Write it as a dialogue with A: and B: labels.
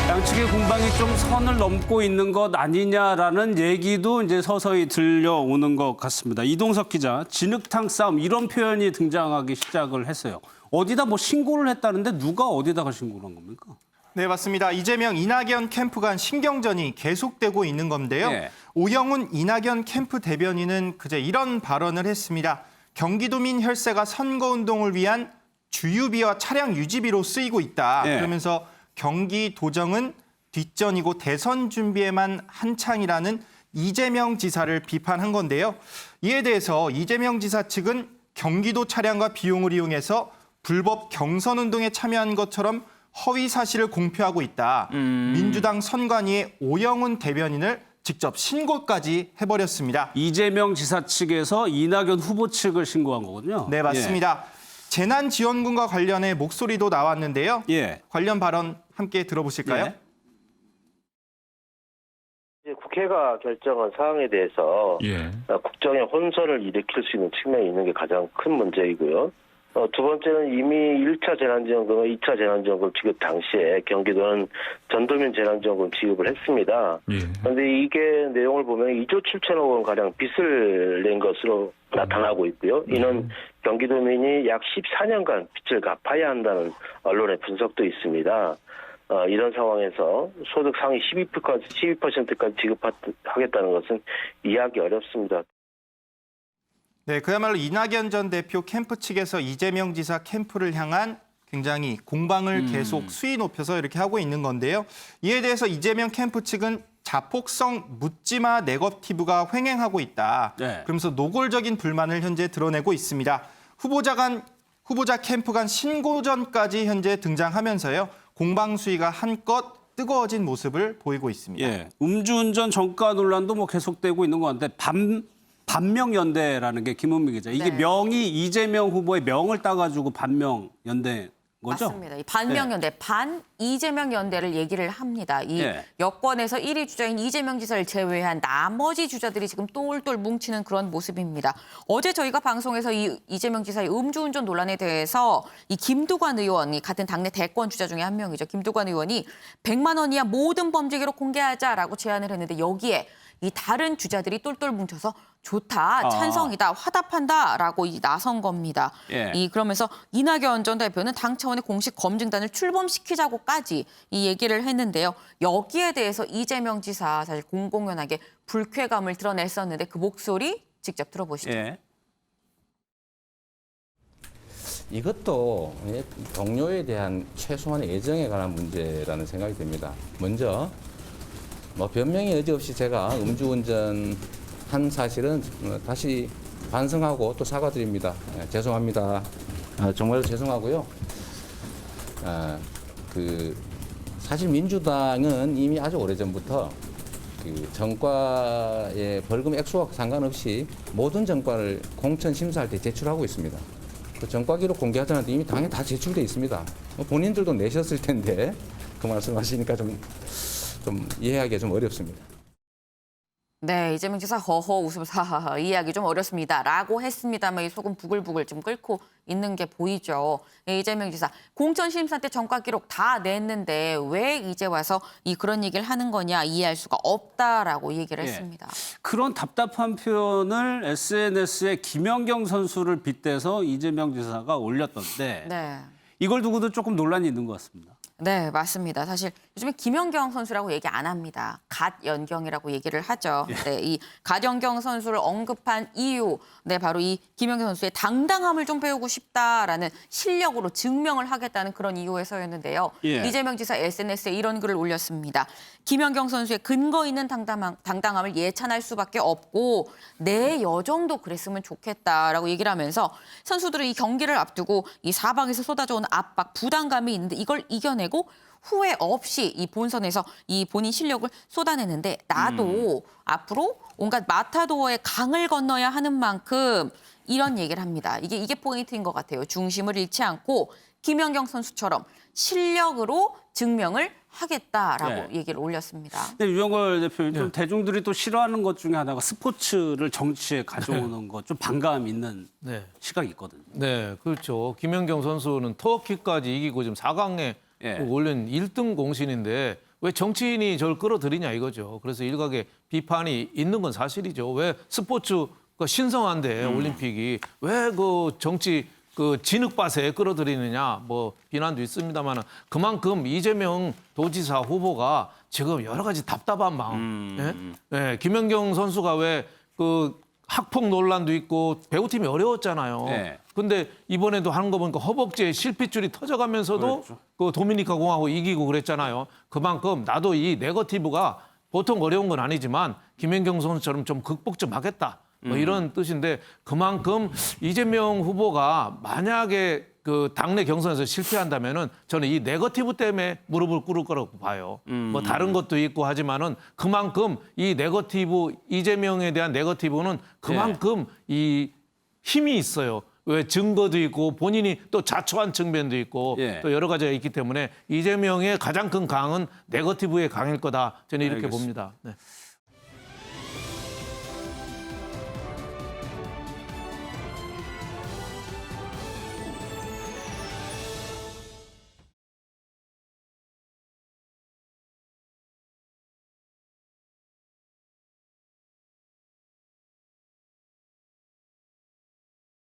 A: 양측의 공방이 좀 선을 넘고 있는 것 아니냐라는 얘기도 이제 서서히 들려오는 것 같습니다. 이동석 기자, 진흙탕 싸움 이런 표현이 등장하기 시작을 했어요. 어디다 뭐 신고를 했다는데 누가 어디다가 신고를 한 겁니까?
B: 네, 맞습니다. 이재명, 이낙연 캠프 간 신경전이 계속되고 있는 건데요.
A: 네.
B: 오영훈 이낙연 캠프 대변인은 그제 이런 발언을 했습니다. 경기도민 혈세가 선거운동을 위한 주유비와 차량 유지비로 쓰이고 있다.
A: 네.
B: 그러면서 경기도정은 뒷전이고 대선 준비에만 한창이라는 이재명 지사를 비판한 건데요. 이에 대해서 이재명 지사 측은 경기도 차량과 비용을 이용해서 불법 경선운동에 참여한 것처럼 허위 사실을 공표하고 있다. 민주당 선관위의 오영훈 대변인을 직접 신고까지 해버렸습니다.
A: 이재명 지사 측에서 이낙연 후보 측을 신고한 거군요.
B: 네, 맞습니다. 재난지원금과 관련해 목소리도 나왔는데요.
A: 예.
B: 관련 발언 함께 들어보실까요?
A: 예.
C: 이제 국회가 결정한 사항에 대해서
D: 예.
C: 국정에 혼선을 일으킬 수 있는 측면이 있는 게 가장 큰 문제이고요. 두 번째는 이미 1차 재난지원금과 2차 재난지원금 지급 당시에 경기도는 전도민 재난지원금 지급을 했습니다. 그런데
D: 예.
C: 이게 내용을 보면 2조 7천억 원가량 빚을 낸 것으로 나타나고 있고요. 이는 경기도민이 약 14년간 빚을 갚아야 한다는 언론의 분석도 있습니다. 이런 상황에서 소득 상위 12%까지 지급하겠다는 것은 이해하기 어렵습니다.
B: 네, 그야말로 이낙연 전 대표 캠프 측에서 이재명 지사 캠프를 향한 굉장히 공방을 계속 수위 높여서 이렇게 하고 있는 건데요. 이에 대해서 이재명 캠프 측은 자폭성 묻지마 네거티브가 횡행하고 있다.
A: 네.
B: 그러면서 노골적인 불만을 현재 드러내고 있습니다. 후보자 캠프 간 신고전까지 현재 등장하면서요. 공방 수위가 한껏 뜨거워진 모습을 보이고 있습니다.
A: 예. 음주운전 전가 논란도 뭐 계속되고 있는 것 같은데 반명연대라는 게 김은미 기자. 이게
E: 네.
A: 명이 이재명 후보의 명을 따가지고 반명연대 거죠?
E: 맞습니다. 이 반명연대, 반 이재명 연대를 얘기를 합니다. 이
A: 네.
E: 여권에서 1위 주자인 이재명 지사를 제외한 나머지 주자들이 지금 똘똘 뭉치는 그런 모습입니다. 어제 저희가 방송에서 이 이재명 지사의 음주운전 논란에 대해서 이 김두관 의원이 같은 당내 대권 주자 중에 한 명이죠. 김두관 의원이 100만 원 이하 모든 범죄기록 공개하자라고 제안을 했는데 여기에 이 다른 주자들이 똘똘 뭉쳐서 좋다, 찬성이다, 화답한다라고 나선 겁니다.
A: 예.
E: 그러면서 이낙연 전 대표는 당 차원의 공식 검증단을 출범시키자고까지 이 얘기를 했는데요. 여기에 대해서 이재명 지사 사실 공공연하게 불쾌감을 드러냈었는데 그 목소리 직접 들어보시죠.
A: 예.
F: 이것도 동료에 대한 최소한의 애정에 관한 문제라는 생각이 듭니다. 먼저 변명의 여지 없이 제가 음주운전 한 사실은 다시 반성하고 또 사과드립니다. 죄송합니다. 정말 죄송하고요. 사실 민주당은 이미 아주 오래전부터 정과의 벌금 액수와 상관없이 모든 정과를 공천 심사할 때 제출하고 있습니다. 그 정과 기록 공개하자는데 이미 당에 다 제출돼 있습니다. 본인들도 내셨을 텐데 그 말씀하시니까 좀 이해하기가 좀 어렵습니다.
E: 네, 이재명 지사 허허 웃으면서 하하하 이해하기 좀 어렵습니다라고 했습니다만 이 속은 부글부글 좀 끓고 있는 게 보이죠. 이재명 지사 공천 심사 때 정과 기록 다 냈는데 왜 이제 와서 그런 얘기를 하는 거냐 이해할 수가 없다라고 얘기를 했습니다.
A: 그런 답답한 표현을 SNS에 김연경 선수를 빗대서 이재명 지사가 올렸던데
E: 네.
A: 이걸 두고도 조금 논란이 있는 것 같습니다.
E: 네, 맞습니다. 사실 요즘에 김연경 선수라고 얘기 안 합니다. 갓연경이라고 얘기를 하죠. 네, 이 갓연경 선수를 언급한 이유, 네, 바로 이 김연경 선수의 당당함을 좀 배우고 싶다라는 실력으로 증명을 하겠다는 그런 이유에서였는데요.
A: 예.
E: 이재명 지사 SNS에 이런 글을 올렸습니다. 김연경 선수의 근거 있는 당당함을 예찬할 수밖에 없고 내 여정도 그랬으면 좋겠다라고 얘기를 하면서 선수들은 이 경기를 앞두고 이 사방에서 쏟아져오는 압박, 부담감이 있는데 이걸 이겨내고 후회 없이 이 본선에서 이 본인 실력을 쏟아내는데 나도 앞으로 온갖 마타도어의 강을 건너야 하는 만큼 이런 얘기를 합니다. 이게 포인트인 것 같아요. 중심을 잃지 않고 김연경 선수처럼 실력으로 증명을 하겠다라고
A: 네.
E: 얘기를 올렸습니다.
A: 근데 유영걸 대표님 좀 대중들이 또 싫어하는 것 중에 하나가 스포츠를 정치에 가져오는 것 좀 반감 있는 시각이 있거든요.
D: 네, 그렇죠. 김연경 선수는 터키까지 이기고 지금 4강에
A: 예.
D: 그 원래는 1등 공신인데 왜 정치인이 저를 끌어들이냐 이거죠. 그래서 일각의 비판이 있는 건 사실이죠. 왜 스포츠가 신성한데 올림픽이 왜 그 정치 그 진흙밭에 끌어들이느냐 뭐 비난도 있습니다만 그만큼 이재명 도지사 후보가 지금 여러 가지 답답한 마음. 예? 예, 김연경 선수가 왜 그 학폭 논란도 있고 배우팀이 어려웠잖아요.
A: 네.
D: 근데 이번에도 하는 거 보니까 허벅지에 실핏줄이 터져가면서도
A: 그렇죠.
D: 그 도미니카 공화국 이기고 그랬잖아요. 그만큼 나도 이 네거티브가 보통 어려운 건 아니지만 김연경 선수처럼 좀 극복 좀 하겠다. 뭐 이런 뜻인데 그만큼 이재명 후보가 만약에 그 당내 경선에서 실패한다면은 저는 이 네거티브 때문에 무릎을 꿇을 거라고 봐요. 뭐 다른 것도 있고 하지만은 그만큼 이 네거티브 이재명에 대한 네거티브는 그만큼 이 힘이 있어요. 왜 증거도 있고 본인이 또 자초한 측면도 있고
A: 예.
D: 또 여러 가지가 있기 때문에 이재명의 가장 큰 강은 네거티브의 강일 거다. 저는 이렇게
A: 알겠습니다.
D: 봅니다. 네.